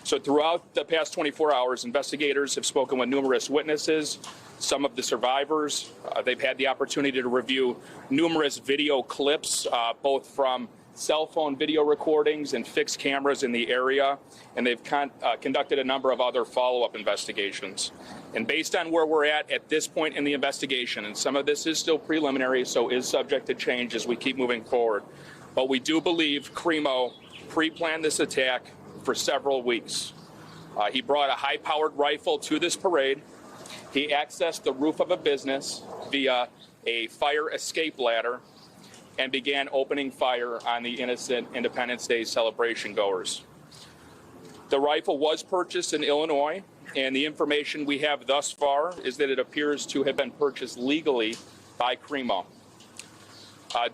So throughout the past 24 hours, investigators have spoken with numerous witnesses, some of the survivors. They've had the opportunity to review numerous video clips, both from cell phone video recordings and fixed cameras in the area, and they've conducted a number of other follow-up investigations. And based on where we're at this point in the investigation, and some of this is still preliminary, so is subject to change as we keep moving forward, but we do believe Crimo pre-planned this attack for several weeks. He brought a high-powered rifle to this parade. He accessed the roof of a business via a fire escape ladder and began opening fire on the innocent Independence Day celebration goers. The rifle was purchased in Illinois, and the information we have thus far is that it appears to have been purchased legally by Crimo.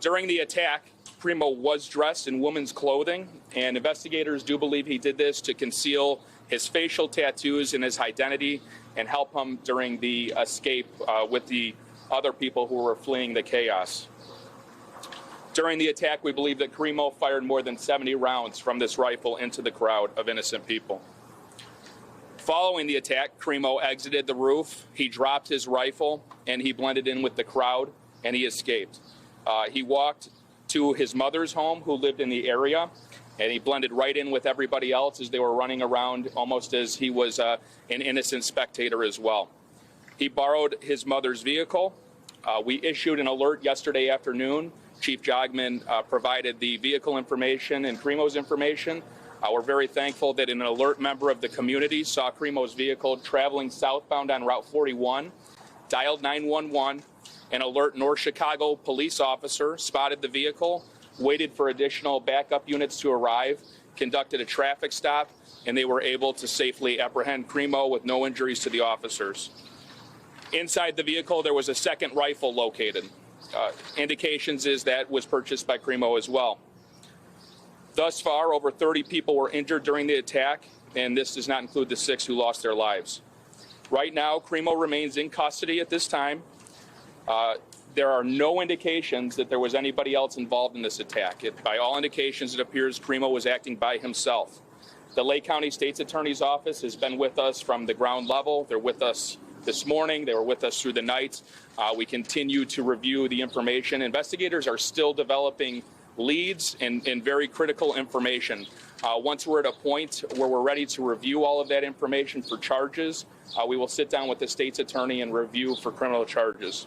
During the attack, Crimo was dressed in women's clothing, and investigators do believe he did this to conceal his facial tattoos and his identity and help him during the escape with the other people who were fleeing the chaos. During the attack, we believe that Crimo fired more than 70 rounds from this rifle into the crowd of innocent people. Following the attack, Crimo exited the roof, he dropped his rifle, and he blended in with the crowd, and he escaped. He walked to his mother's home, who lived in the area, and he blended right in with everybody else as they were running around, almost as he was an innocent spectator as well. He borrowed his mother's vehicle. We issued an alert yesterday afternoon. Chief Jogman provided the vehicle information and Crimo's information. We're very thankful that an alert member of the community saw Crimo's vehicle traveling southbound on Route 41, dialed 911. An alert North Chicago police officer spotted the vehicle, waited for additional backup units to arrive, conducted a traffic stop, and they were able to safely apprehend Crimo with no injuries to the officers. Inside the vehicle, there was a second rifle located. Indications is that was purchased by Crimo as well. Thus far, over 30 people were injured during the attack, and this does not include the 6 who lost their lives. Right now, Crimo remains in custody at this time. There are no indications that there was anybody else involved in this attack. By all indications, it appears Crimo was acting by himself. The Lake County State's Attorney's Office has been with us from the ground level. They're with us this morning. They were with us through the night. We continue to review the information. Investigators are still developing leads and very critical information. Once we're at a point where we're ready to review all of that information for charges, we will sit down with the state's attorney and review for criminal charges.